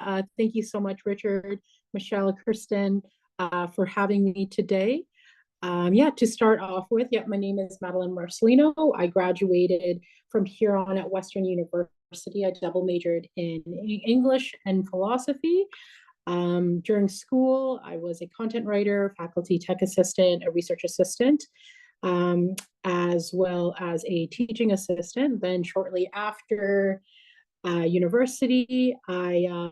Thank you so much, Richard, Michelle, Kirsten, for having me today. To start off with, my name is Madeleine Marcelino. I graduated from Huron at Western University. I double majored in English and philosophy. During school, I was a content writer, faculty tech assistant, a research assistant, as well as a teaching assistant. Then shortly after university, I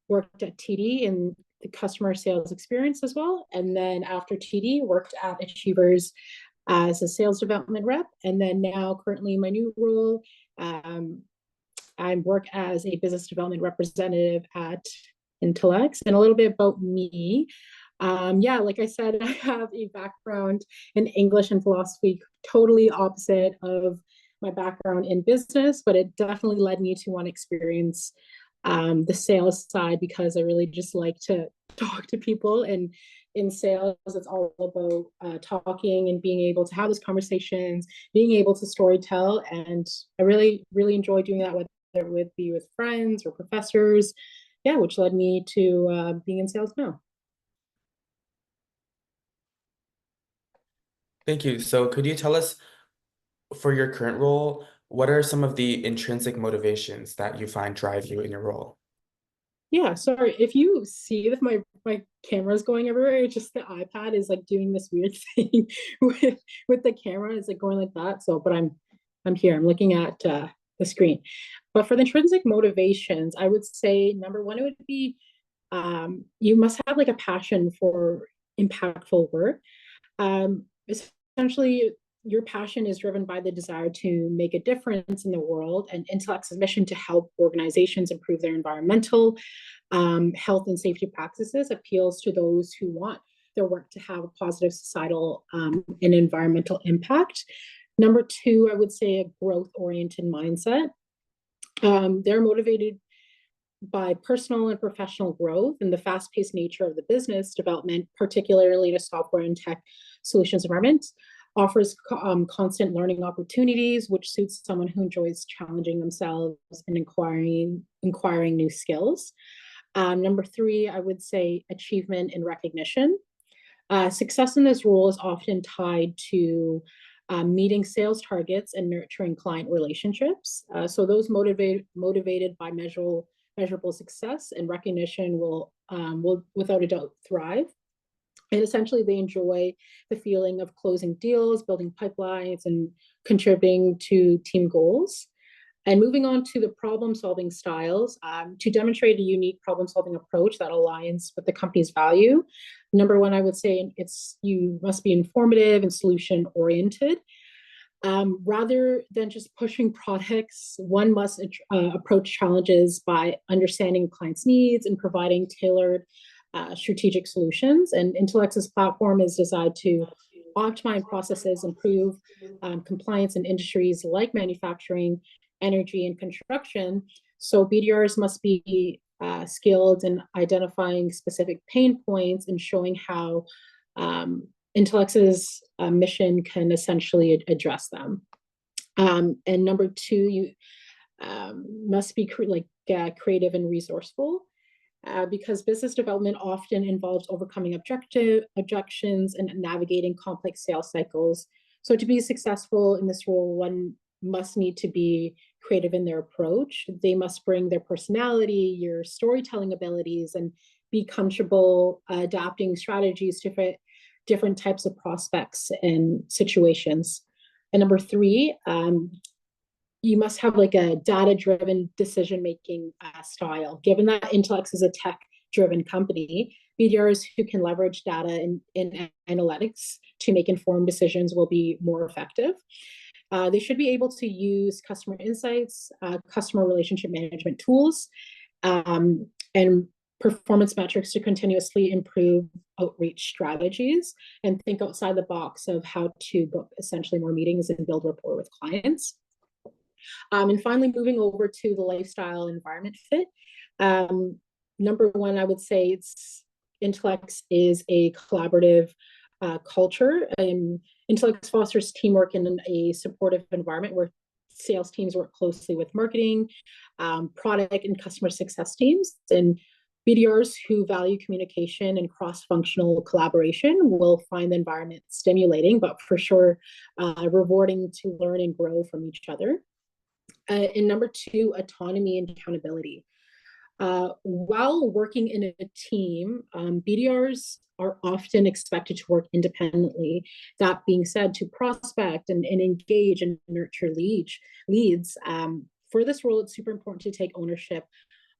worked at TD in the customer sales experience as well. And then after TD, worked at Achievers as a sales development rep. And then now currently in my new role, I work as a business development representative at Intellex. And a little bit about me. Like I said, I have a background in English and philosophy, totally opposite of my background in business, but it definitely led me to want to experience the sales side because I really just like to talk to people. And in sales, it's all about talking and being able to have those conversations, being able to story tell. And I really, really enjoy doing that, whether it would be with friends or professors, which led me to being in sales now. Thank you. So could you tell us, for your current role, what are some of the intrinsic motivations that you find drive you in your role? Yeah, sorry if you see that my camera's going everywhere. It's just the iPad is like doing this weird thing with the camera. It's like going like that. So, but I'm here. I'm looking at the screen. But for the intrinsic motivations, I would say number one, it would be you must have like a passion for impactful work. Essentially, your passion is driven by the desire to make a difference in the world, and Intellect's mission to help organizations improve their environmental, health, and safety practices appeals to those who want their work to have a positive societal and environmental impact. Number two, I would say a growth oriented mindset. They're motivated by personal and professional growth and the fast paced nature of the business development, particularly to software and tech solutions environments, offers constant learning opportunities, which suits someone who enjoys challenging themselves and inquiring new skills. Number three, I would say achievement and recognition. Success in this role is often tied to meeting sales targets and nurturing client relationships. So those motivated by measurable success and recognition will without a doubt thrive. And essentially, they enjoy the feeling of closing deals, building pipelines, and contributing to team goals. And moving on to the problem-solving styles, to demonstrate a unique problem-solving approach that aligns with the company's value. Number one, I would say you must be informative and solution-oriented. Rather than just pushing products, one must approach challenges by understanding clients' needs and providing tailored strategic solutions. And Intellex's platform is designed to optimize processes, improve compliance in industries like manufacturing, energy, and construction. So BDRs must be skilled in identifying specific pain points and showing how Intellex's mission can essentially address them. And number two, you must be creative and resourceful. Because business development often involves overcoming objections and navigating complex sales cycles. So to be successful in this role, one must need to be creative in their approach. They must bring their personality, your storytelling abilities, and be comfortable adapting strategies to fit different types of prospects and situations. And number three, you must have like a data-driven decision-making style. Given that Intellex is a tech-driven company, BDRs who can leverage data in analytics to make informed decisions will be more effective. They should be able to use customer insights, customer relationship management tools, and performance metrics to continuously improve outreach strategies and think outside the box of how to book essentially more meetings and build rapport with clients. And finally, moving over to the lifestyle environment fit. Number one, I would say Intellex is a collaborative culture. Intellex fosters teamwork in a supportive environment where sales teams work closely with marketing, product and customer success teams, and BDRs who value communication and cross-functional collaboration will find the environment stimulating, but for sure rewarding to learn and grow from each other. And number two, autonomy and accountability. While working in a team, BDRs are often expected to work independently. That being said, to prospect and engage and nurture leads, for this role, it's super important to take ownership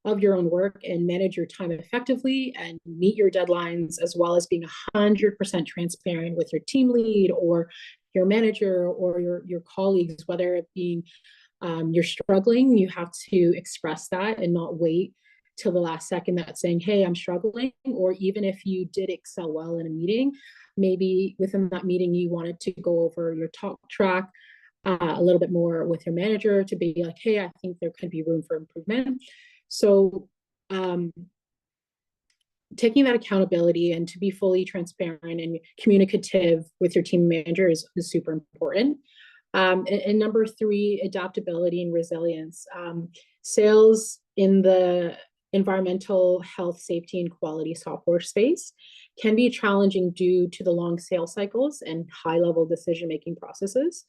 of your own work and manage your time effectively and meet your deadlines, as well as being 100% transparent with your team lead or your manager or your colleagues, whether it being you're struggling, you have to express that and not wait till the last second that's saying, hey, I'm struggling. Or even if you did excel well in a meeting, maybe within that meeting, you wanted to go over your talk track a little bit more with your manager to be like, hey, I think there could be room for improvement. So taking that accountability and to be fully transparent and communicative with your team manager is super important. And number three, adaptability and resilience. Sales in the environmental, health, safety, and quality software space can be challenging due to the long sales cycles and high-level decision-making processes.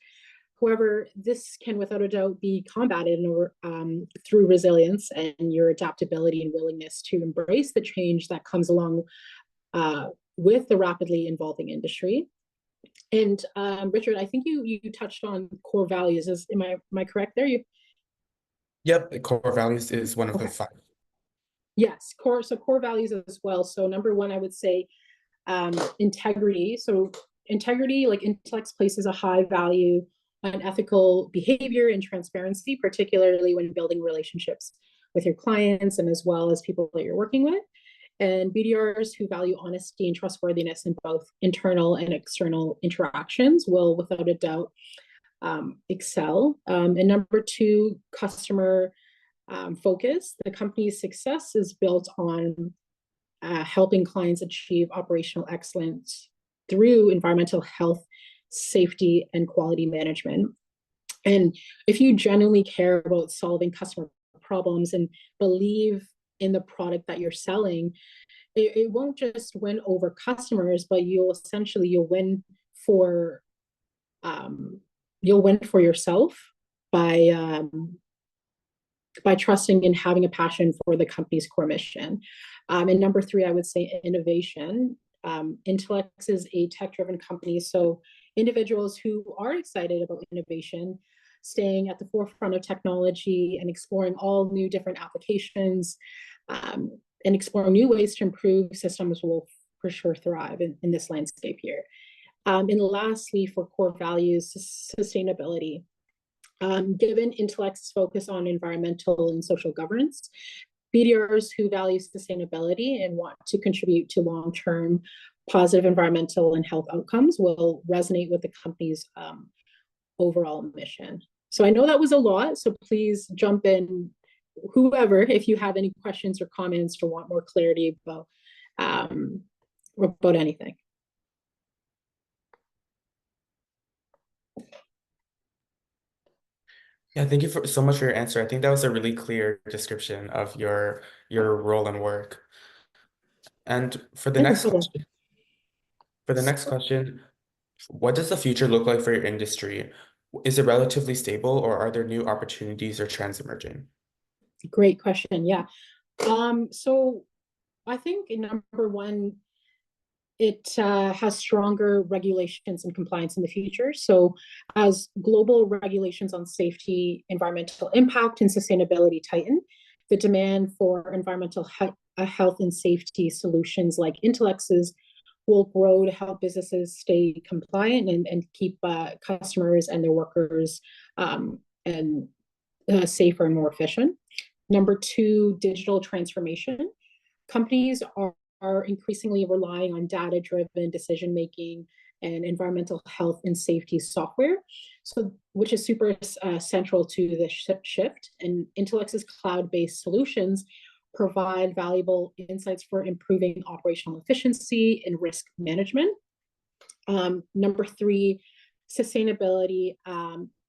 However, this can without a doubt be combated through resilience and your adaptability and willingness to embrace the change that comes along with the rapidly evolving industry. And Richard, I think you touched on core values. Am I correct there? Yep, core values is one of the five. Yes, core values as well. So number one, I would say integrity. So integrity, like Intellex places a high value on ethical behavior and transparency, particularly when building relationships with your clients and as well as people that you're working with. And BDRs who value honesty and trustworthiness in both internal and external interactions will without a doubt excel. And number two, customer focus. The company's success is built on helping clients achieve operational excellence through environmental health, safety, and quality management. And if you genuinely care about solving customer problems and believe in the product that you're selling, it won't just win over customers, but you'll win for yourself by trusting and having a passion for the company's core mission. And number three, I would say innovation. Intellex is a tech-driven company, so individuals who are excited about innovation, staying at the forefront of technology and exploring all new different applications and exploring new ways to improve systems will for sure thrive in this landscape here. And lastly, for core values, sustainability. Given Intellex's focus on environmental and social governance, BDRs who value sustainability and want to contribute to long-term positive environmental and health outcomes will resonate with the company's overall mission. So I know that was a lot, so please jump in, whoever, if you have any questions or comments or want more clarity about anything. Yeah, thank you so much for your answer. I think that was a really clear description of your role and work. And for the next question, what does the future look like for your industry? Is it relatively stable, or are there new opportunities or trends emerging? Great question. Yeah. So I think number one, it has stronger regulations and compliance in the future. So as global regulations on safety, environmental impact, and sustainability tighten, the demand for environmental health and safety solutions like Intellex's will grow to help businesses stay compliant and keep customers and their workers safer and more efficient. Number two, digital transformation. Companies are increasingly relying on data-driven decision-making and environmental health and safety software, so which is super central to the shift. And Intellex's cloud-based solutions provide valuable insights for improving operational efficiency and risk management. Number three, sustainability.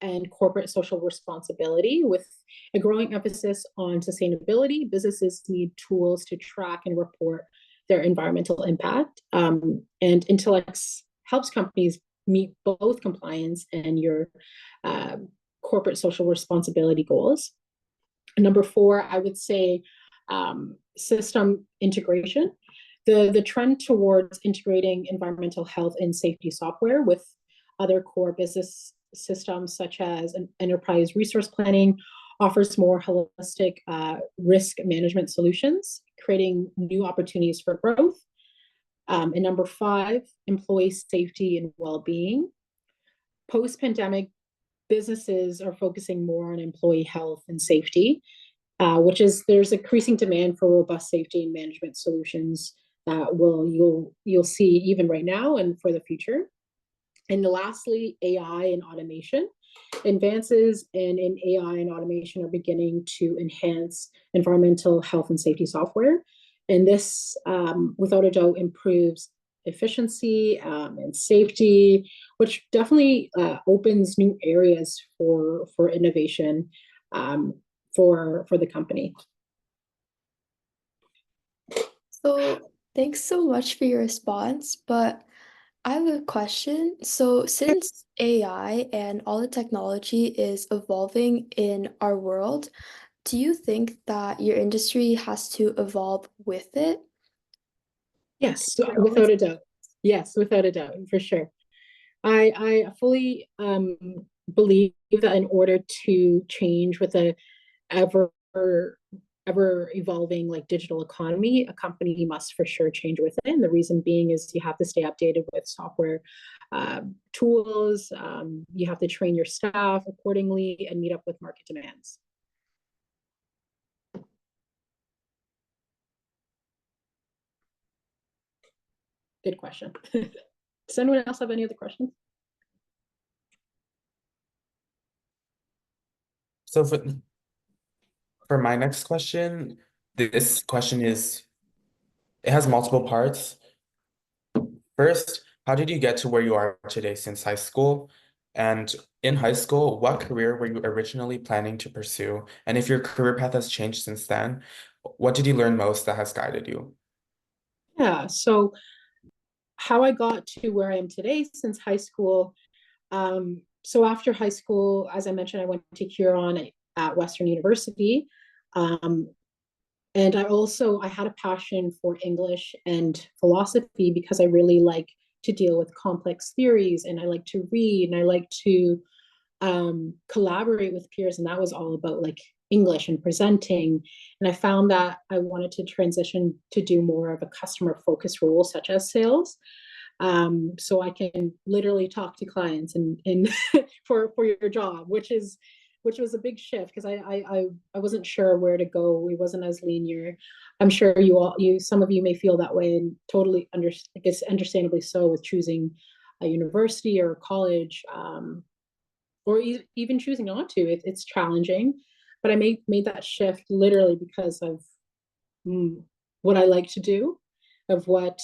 and corporate social responsibility. With a growing emphasis on sustainability, businesses need tools to track and report their environmental impact. And Intellex helps companies meet both compliance and your corporate social responsibility goals. Number four, I would say system integration. The trend towards integrating environmental health and safety software with other core business systems, such as an enterprise resource planning, offers more holistic risk management solutions, creating new opportunities for growth. And number five, employee safety and well-being. Post-pandemic, businesses are focusing more on employee health and safety, which is there's increasing demand for robust safety and management solutions that you'll see even right now and for the future. And lastly, AI and automation. Advances in AI and automation are beginning to enhance environmental health and safety software. And this, without a doubt, improves efficiency and safety, which definitely opens new areas for innovation for the company. So thanks so much for your response, but I have a question. So since AI and all the technology is evolving in our world, do you think that your industry has to evolve with it? Yes, You're without always a doubt. Yes, without a doubt, for sure. I fully believe that in order to change with a ever ever evolving like digital economy, a company must for sure change with it. And the reason being is you have to stay updated with software tools. You have to train your staff accordingly and meet up with market demands. Good question. Does anyone else have any other questions? So for my next question, this question it has multiple parts. First, how did you get to where you are today since high school? And in high school, what career were you originally planning to pursue? And if your career path has changed since then, what did you learn most that has guided you? Yeah, so how I got to where I am today since high school. So after high school, as I mentioned, I went to Huron at Western University. Um, and I had a passion for English and philosophy because I really like to deal with complex theories, and I like to read, and I like to collaborate with peers. And that was all about like English and presenting. And I found that I wanted to transition to do more of a customer focused role, such as sales. So I can literally talk to clients and for your job, which was a big shift because I wasn't sure where to go. It wasn't as linear. I'm sure some of you may feel that way, and totally I guess understandably so, with choosing a university or a college, or even choosing not to. It's challenging, but I made that shift literally because of what I like to do, of what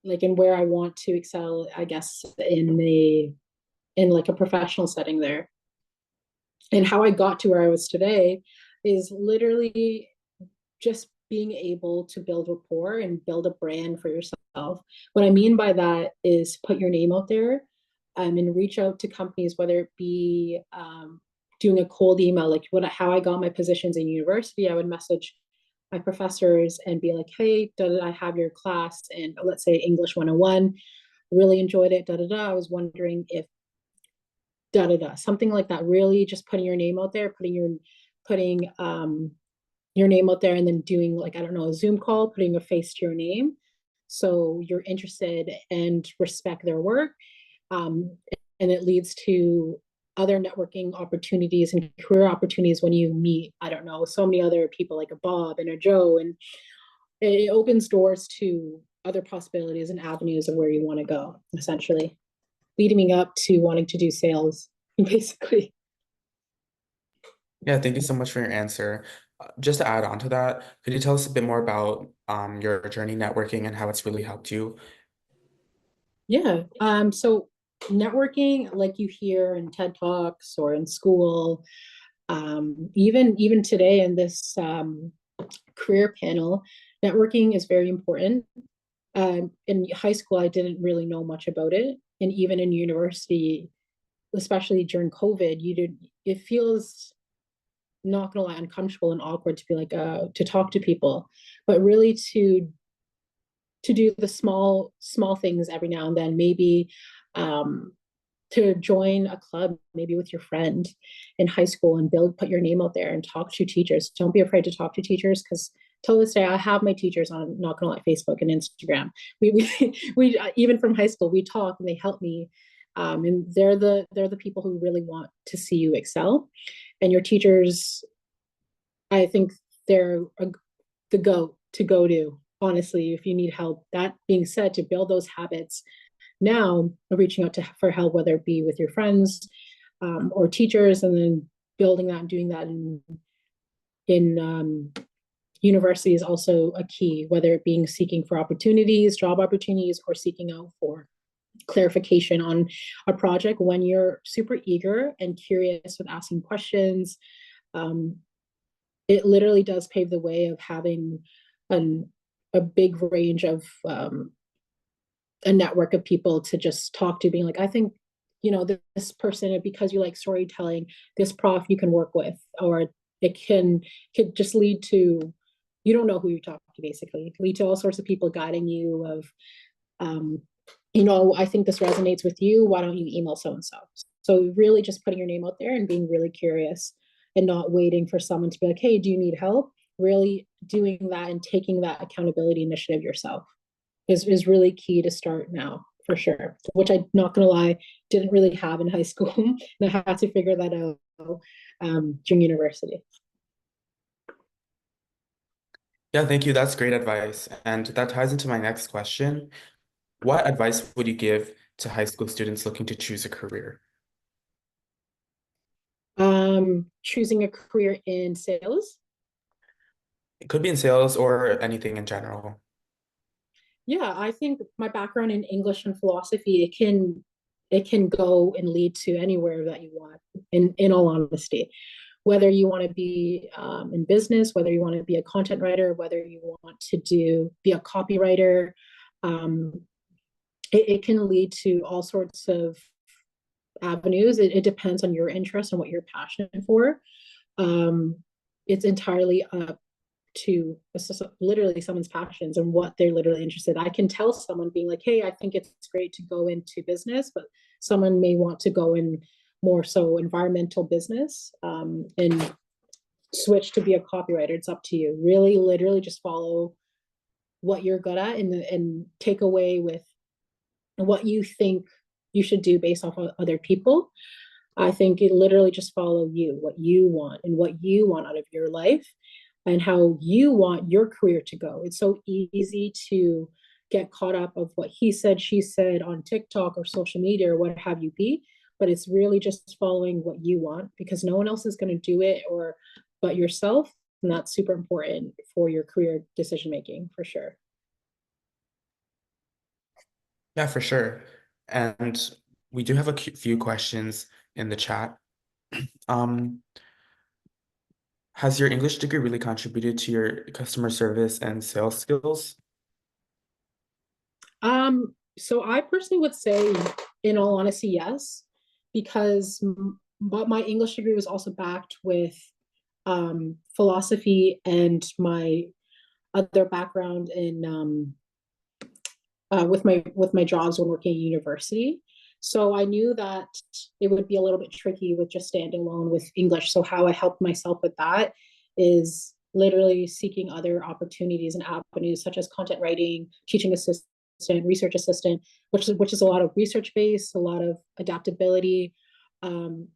like and where I want to excel, I guess, in like a professional setting there. And how I got to where I was today is literally just being able to build rapport and build a brand for yourself. What I mean by that is put your name out there, and reach out to companies, whether it be doing a cold email, like how I got my positions in university. I would message my professors and be like, hey, I have your class, and let's say English 101, really enjoyed it, I was wondering if something like that. Really just putting your name out there, putting your name out there, and then doing, like, I don't know, a Zoom call, putting a face to your name, so you're interested and respect their work. And it leads to other networking opportunities and career opportunities when you meet, I don't know, so many other people, like a Bob and a Joe, and it opens doors to other possibilities and avenues of where you want to go, essentially leading me up to wanting to do sales, basically. Yeah, thank you so much for your answer. Just to add on to that, could you tell us a bit more about your journey networking and how it's really helped you? Yeah. So networking, like you hear in TED Talks or in school, even today in this career panel, networking is very important. In high school, I didn't really know much about it, and even in university, especially during COVID, it feels, not gonna lie, uncomfortable and awkward to be like to talk to people, but really to do the small things every now and then, maybe to join a club, maybe with your friend in high school, and put your name out there and talk to teachers. Don't be afraid to talk to teachers, because till this day I have my teachers on, not gonna lie, Facebook and Instagram. We even from high school we talk and they help me, and they're the people who really want to see you excel. And your teachers, I think they're the go to, honestly, if you need help. That being said, to build those habits now, reaching out for help, whether it be with your friends, or teachers, and then building that and doing that in university is also a key, whether it being seeking for opportunities, job opportunities, or seeking out for clarification on a project. When you're super eager and curious with asking questions, it literally does pave the way of having a big range of a network of people to just talk to, being like, I think, this person, because you like storytelling, this prof you can work with. Or it could just lead to, you don't know who you talk to, basically lead to all sorts of people guiding you of, I think this resonates with you, why don't you email so and so. So really just putting your name out there and being really curious, and not waiting for someone to be like, hey, do you need help? Really doing that and taking that accountability initiative yourself is really key to start now, for sure, which I'm not gonna lie, didn't really have in high school. And I had to figure that out during university. Yeah, thank you. That's great advice. And that ties into my next question. What advice would you give to high school students looking to choose a career? Choosing a career in sales. It could be in sales or anything in general. Yeah, I think my background in English and philosophy, it can go and lead to anywhere that you want, in all honesty. Whether you want to be in business, whether you want to be a content writer, whether you want to be a copywriter, um, it can lead to all sorts of avenues. It depends on your interest and what you're passionate for. Um, it's entirely up to literally someone's passions and what they're literally interested in. I can tell someone being like, hey, I think it's great to go into business, but someone may want to go in more so environmental business, and switch to be a copywriter. It's up to you. Really, literally just follow what you're good at, and take away with what you think you should do based off of other people. I think it literally just follow you, what you want and what you want out of your life, and how you want your career to go. It's so easy to get caught up of what he said, she said on TikTok or social media or what have you be, but it's really just following what you want, because no one else is going to do it or but yourself. And that's super important for your career decision making, for sure. Yeah, for sure. And we do have a few questions in the chat. Um, has your English degree really contributed to your customer service and sales skills? So I personally would say, in all honesty, yes, because but my English degree was also backed with philosophy and my other background in with my jobs when working at university. So I knew that it would be a little bit tricky with just standing alone with English. So how I helped myself with that is literally seeking other opportunities and avenues, such as content writing, teaching assistant, research assistant, which is a lot of research based, a lot of adaptability, and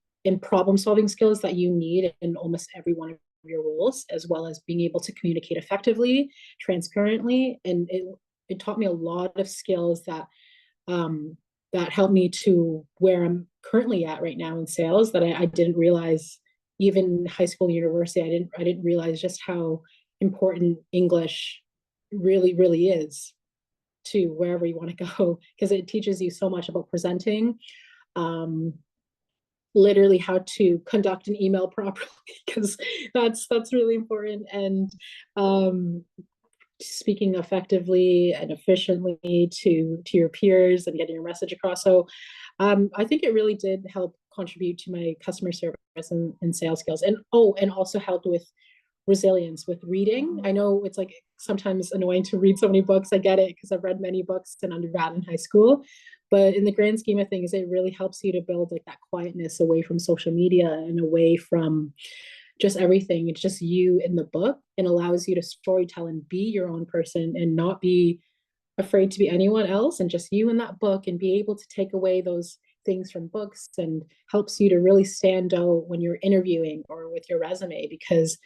problem solving skills that you need in almost every one of your roles, as well as being able to communicate effectively, transparently. And it taught me a lot of skills that helped me to where I'm currently at right now in sales, that I didn't realize even in high school, university. I didn't realize just how important English really is to wherever you want to go, because it teaches you so much about presenting, literally how to conduct an email properly, because that's really important, and speaking effectively and efficiently to your peers and getting your message across. So I think it really did help contribute to my customer service and sales skills, and also helped with resilience with reading. I know it's like sometimes annoying to read so many books. I get it because I've read many books in undergrad and high school. But in the grand scheme of things, it really helps you to build like that quietness away from social media and away from just everything. It's just you in the book, and allows you to storytell and be your own person and not be afraid to be anyone else, and just you in that book, and be able to take away those things from books, and helps you to really stand out when you're interviewing or with your resume. Because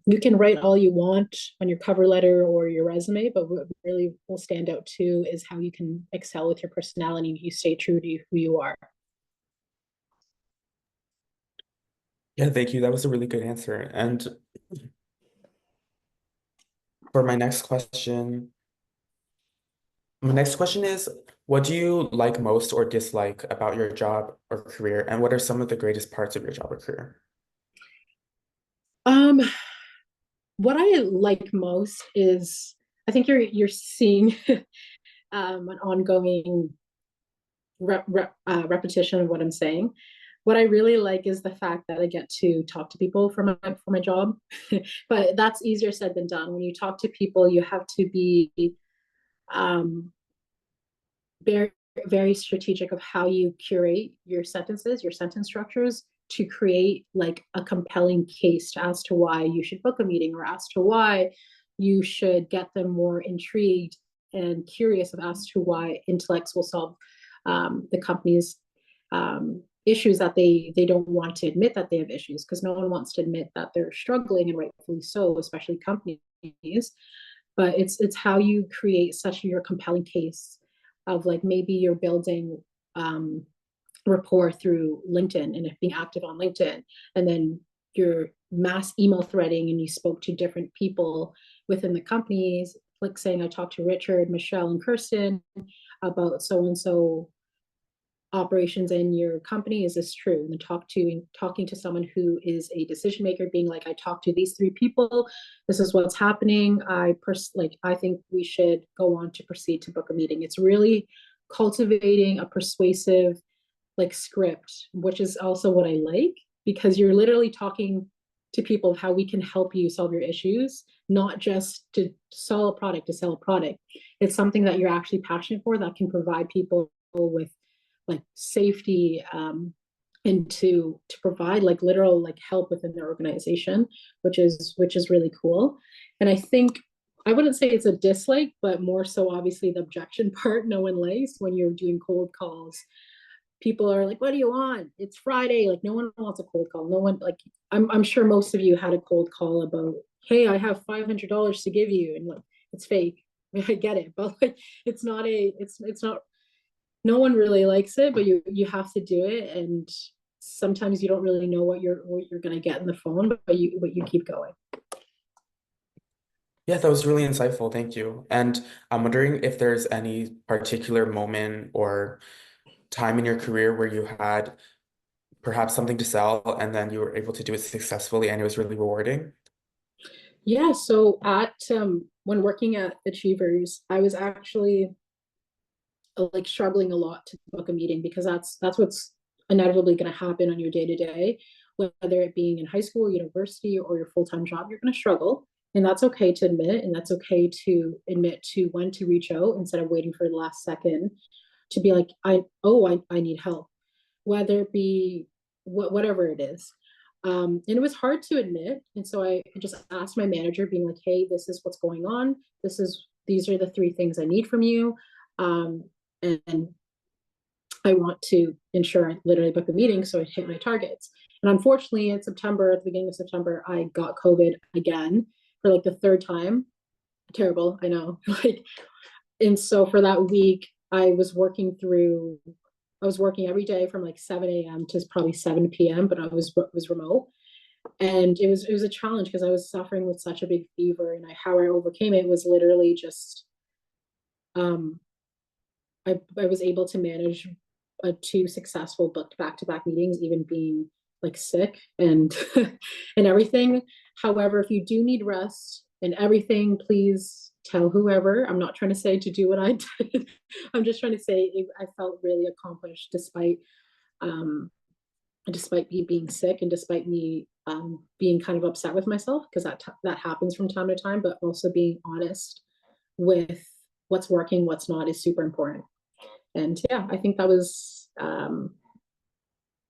you can write all you want on your cover letter or your resume, but what really will stand out too is how you can excel with your personality and you stay true to who you are. Yeah, thank you. That was a really good answer. And for my next question is, what do you like most or dislike about your job or career? And what are some of the greatest parts of your job or career? Um, what I like most is, I think you're seeing an ongoing repetition of what I'm saying. What I really like is the fact that I get to talk to people for my job, but that's easier said than done. When you talk to people, you have to be um, very very strategic of how you curate your sentences, your sentence structures, to create like a compelling case as to why you should book a meeting, or as to why you should get them more intrigued and curious of as to why intellects will solve the company's issues that they don't want to admit that they have issues, because no one wants to admit that they're struggling, and rightfully so, especially companies. But it's how you create such your compelling case of, like, maybe you're building um, rapport through LinkedIn and being active on LinkedIn, and then you're mass email threading and you spoke to different people within the companies, like saying, I talked to Richard, Michelle, and Kirsten about so and so operations in your company. Is this true? And then talking to someone who is a decision maker, being like, I talked to these three people, this is what's happening, I think we should go on to proceed to book a meeting. It's really cultivating a persuasive like script, which is also what I like, because you're literally talking to people of how we can help you solve your issues, not just to sell a product to sell a product. It's something that you're actually passionate for, that can provide people with like safety, and to provide like literal like help within their organization, which is really cool. And I think, I wouldn't say it's a dislike, but more so obviously the objection part no one likes when you're doing cold calls. People are like, what do you want? It's Friday. Like, no one wants a cold call. No one, like, I'm sure most of you had a cold call about, hey, I have $500 to give you. And like, it's fake. I get it. But like, it's not, no one really likes it, but you have to do it. And sometimes you don't really know what you're going to get in the phone, but you keep going. Yeah, that was really insightful. Thank you. And I'm wondering if there's any particular moment or time in your career where you had perhaps something to sell and then you were able to do it successfully and it was really rewarding. Yeah. So at when working at Achievers, I was actually like struggling a lot to book a meeting, because that's what's inevitably going to happen on your day to day, whether it being in high school, university, or your full-time job. You're going to struggle, and that's okay to admit, and that's okay to admit to when to reach out instead of waiting for the last second to be like, I need help, whether it be whatever it is. And it was hard to admit, and so I just asked my manager, being like, hey, this is what's going on, these are the three things I need from you, um, and I want to ensure I literally book a meeting so I hit my targets. And unfortunately, in September, at the beginning of September, I got COVID again for like the third time. Terrible, I know. Like, and so for that week, I was working every day from like 7 a.m. to probably 7 p.m., but I was remote. And it was a challenge because I was suffering with such a big fever, and how I overcame it was literally just I was able to manage two successful booked back-to-back meetings, even being like sick and and everything. However, if you do need rest and everything, please tell whoever. I'm not trying to say to do what I did. I'm just trying to say I felt really accomplished um, despite me being sick and despite me being kind of upset with myself, because that happens from time to time, but also being honest with what's working, what's not is super important. And yeah, I think that was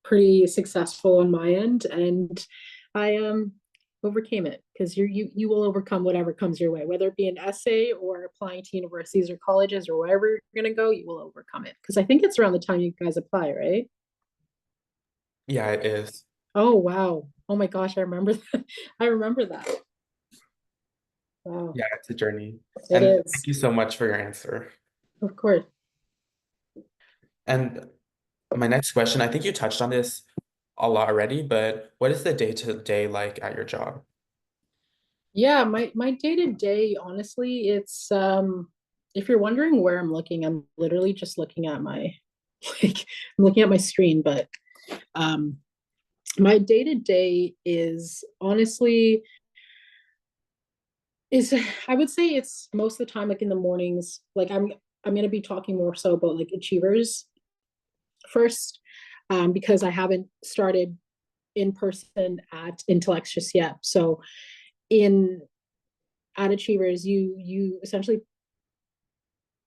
pretty successful on my end, and I overcame it, because you will overcome whatever comes your way, whether it be an essay or applying to universities or colleges or wherever you're going to go. You will overcome it, because I think it's around the time you guys apply, right? Yeah, it is. Oh wow, oh my gosh, I remember that. I remember that. Wow, Yeah, it's a journey. it And is, thank you so much for your answer. of course. And my next question, I think you touched on this a lot already, but what is the day-to-day like at your job? Yeah, my day to day, honestly, it's if you're wondering where I'm looking, I'm literally just looking at my like I'm looking at my screen, but um my day to day is honestly is I would say it's most of the time like in the mornings, like I'm gonna be talking more so about like achievers first, because I haven't started in person at Intellects just yet. So in at Achievers, you essentially,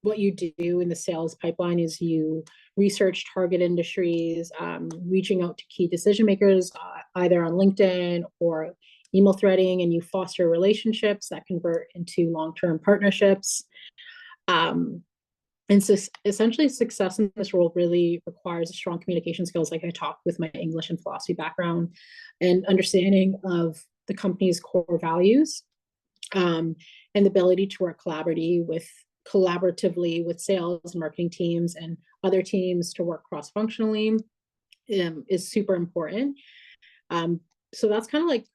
what you do in the sales pipeline is you research target industries, reaching out to key decision makers, either on LinkedIn or email threading, and you foster relationships that convert into long-term partnerships. Um, and so essentially, success in this role really requires strong communication skills, like I talked with my English and philosophy background, and understanding of the company's core values, and the ability to work collaboratively with sales and marketing teams and other teams to work cross-functionally, is super important. Um, so that's kind of like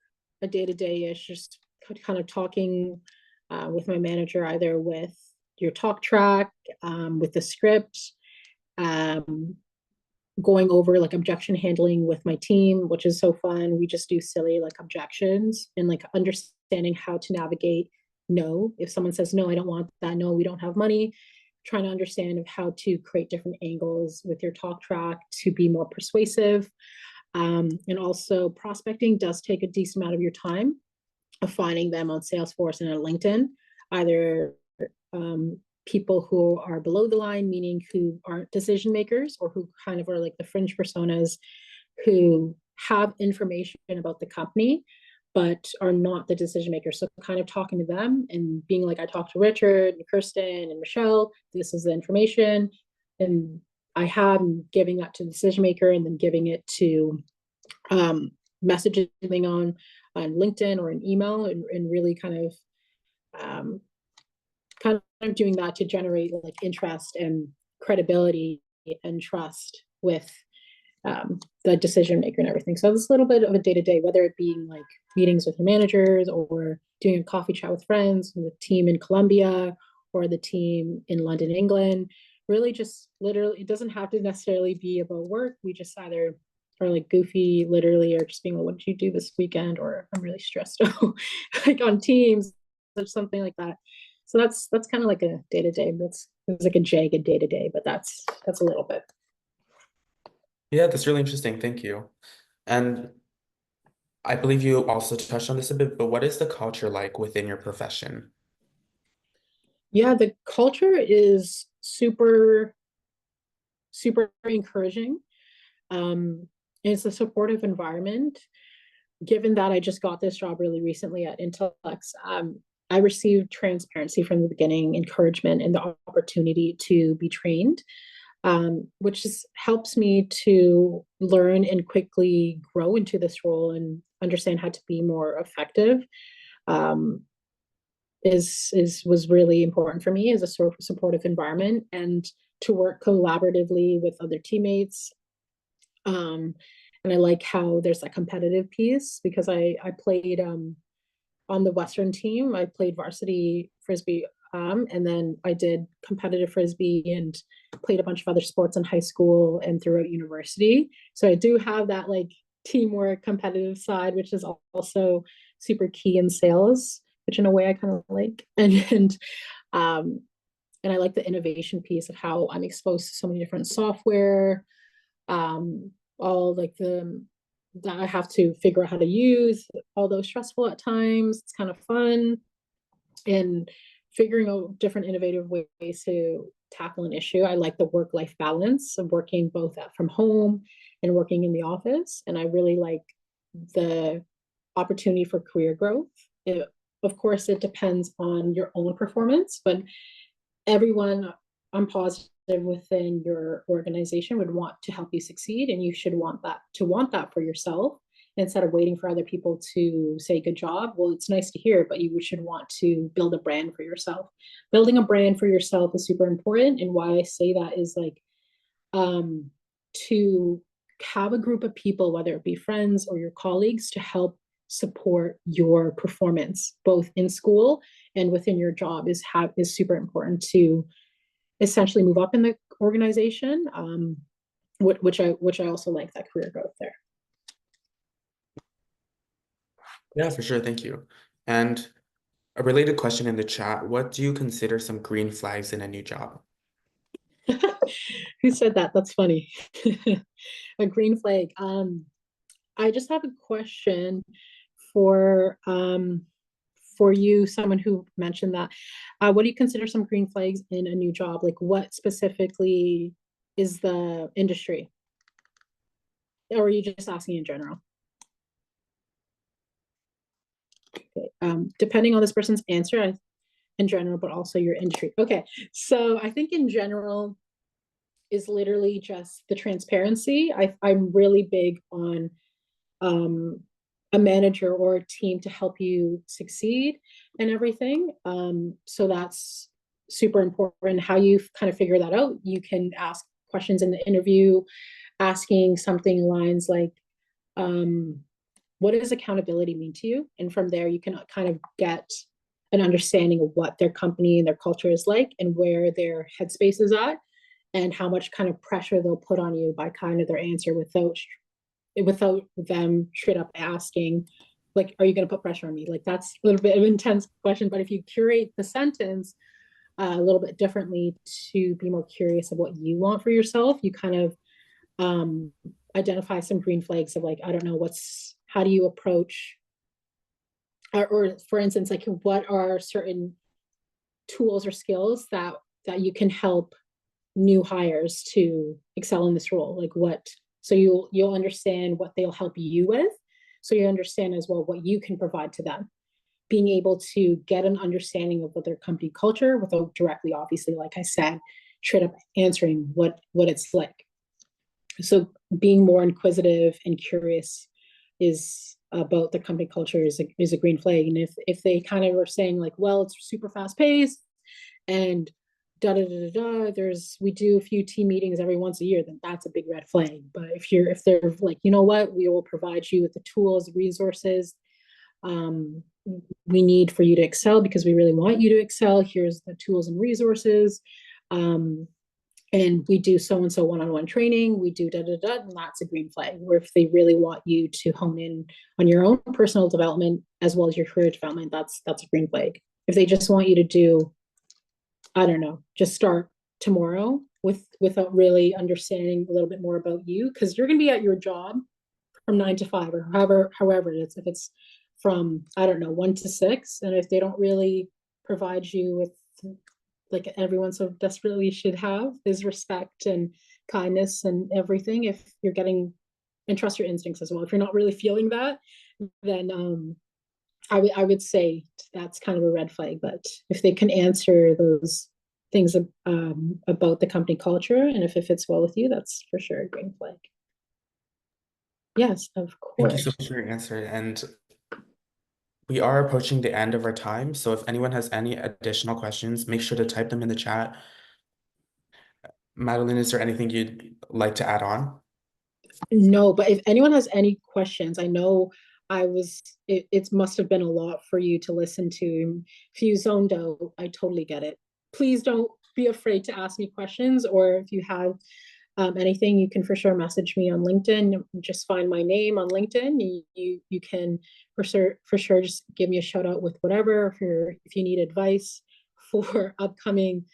a day-to-day ish, just kind of talking with my manager, either with your talk track, with the script, um, going over like objection handling with my team, which is so fun. We just do silly like objections and like understanding how to navigate no. If someone says, no, I don't want that, no, we don't have money, trying to understand of how to create different angles with your talk track to be more persuasive. And also prospecting does take a decent amount of your time, of finding them on Salesforce and on LinkedIn, either um, people who are below the line, meaning who aren't decision makers, or who kind of are like the fringe personas who have information about the company but are not the decision makers. So kind of talking to them and being like, I talked to Richard and Kirsten and Michelle, this is the information, and I have, giving that to the decision maker, and then giving it to messaging on LinkedIn or an email, and really um, kind of doing that to generate like interest and credibility and trust with the decision maker and everything. So it's a little bit of a day to day, whether it being like meetings with your managers or doing a coffee chat with friends, with the team in Colombia or the team in London, England. Really, just literally, it doesn't have to necessarily be about work. We just either are like goofy, literally, or just being like, what did you do this weekend? Or I'm really stressed out, like on Teams or something like that. So that's kind of like a day to day. That's it's like a jagged day to day, but that's a little bit. Yeah, that's really interesting. Thank you. And I believe you also touched on this a bit, but what is the culture like within your profession? Yeah, the culture is super encouraging. It's a supportive environment. Given that I just got this job really recently at Intellex, I received transparency from the beginning, encouragement, and the opportunity to be trained, which helps me to learn and quickly grow into this role and understand how to be more effective. Um, is was really important for me as a sort of supportive environment, and to work collaboratively with other teammates. And I like how there's a competitive piece, because I played on the Western team. I played varsity frisbee And then I did competitive frisbee and played a bunch of other sports in high school and throughout university. So I do have that like teamwork, competitive side, which is also super key in sales, which in a way I kind of like. Um, and I like the innovation piece of how I'm exposed to so many different software, all like the that I have to figure out how to use, although stressful at times. It's kind of fun and figuring out different innovative ways to tackle an issue. I like the work-life balance of working both from home and working in the office. And I really like the opportunity for career growth. Of course, it depends on your own performance, but everyone, I'm positive, within your organization would want to help you succeed, and you should want that for yourself instead of waiting for other people to say good job. Well, it's nice to hear, but you should want to build a brand for yourself. Building a brand for yourself is super important, and why I say that is like to have a group of people, whether it be friends or your colleagues, to help support your performance both in school and within your job is super important to essentially move up in the organization, which I also like that career growth there. Yeah, for sure. Thank you. And a related question in the chat, what do you consider some green flags in a new job? Who said that? That's funny. A green flag. I just have a question for you, someone who mentioned that. What do you consider some green flags in a new job? Like what specifically is the industry? Or are you just asking in general? Okay. Depending on this person's answer, in general, but also your industry. Okay, so I think in general is literally just the transparency. I'm really big on a manager or a team to help you succeed and everything. So that's super important. How you kind of figure that out, you can ask questions in the interview, asking something lines like, what does accountability mean to you? And from there, you can kind of get an understanding of what their company and their culture is like and where their headspace is at and how much kind of pressure they'll put on you by kind of their answer without them straight up asking, like, are you going to put pressure on me? Like, that's a little bit of an intense question, but if you curate the sentence a little bit differently to be more curious of what you want for yourself, you kind of identify some green flags of like, I don't know, how do you approach, or for instance, like what are certain tools or skills that you can help new hires to excel in this role? Like so you'll understand what they'll help you with. So you understand as well what you can provide to them. Being able to get an understanding of what their company culture without directly, obviously, like I said, straight up answering what it's like. So being more inquisitive and curious is about the company culture is a green flag. And if they kind of are saying like, well, it's super fast paced and we do a few team meetings every once a year, then that's a big red flag. But if they're like, you know what, we will provide you with the tools, resources we need for you to excel because we really want you to excel. Here's the tools and resources. And we do so-and-so one-on-one training, we do and that's a green flag. Where if they really want you to hone in on your own personal development as well as your career development, that's a green flag. If they just want you to do, I don't know, just start tomorrow without really understanding a little bit more about you, because you're going to be at your job from 9 to 5 or however it is. If it's from, I don't know, 1 to 6, and if they don't really provide you with, like everyone so desperately should have, is respect and kindness and everything. If you're getting, and trust your instincts as well. If you're not really feeling that, then I would say that's kind of a red flag. But if they can answer those things about the company culture, and if it fits well with you, that's for sure a green flag. Yes, of course. Thank you so much for your answer. And we are approaching the end of our time. So if anyone has any additional questions, make sure to type them in the chat. Madeleine, is there anything you'd like to add on? No, but if anyone has any questions, I know it must have been a lot for you to listen to. If you zoned out, I totally get it. Please don't be afraid to ask me questions, or if you have anything, you can for sure message me on LinkedIn. Just find my name on LinkedIn. You can for sure just give me a shout out with whatever, if you need advice for upcoming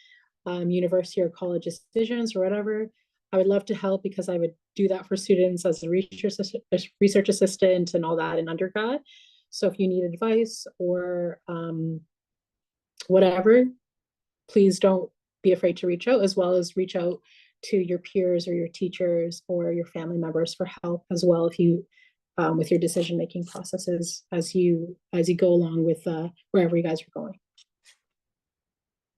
university or college decisions or whatever. I would love to help, because I would do that for students as a research assistant and all that in undergrad. So if you need advice or whatever, please don't be afraid to reach out, as well as reach out to your peers or your teachers or your family members for help as well, if you with your decision making processes as you go along with wherever you guys are going.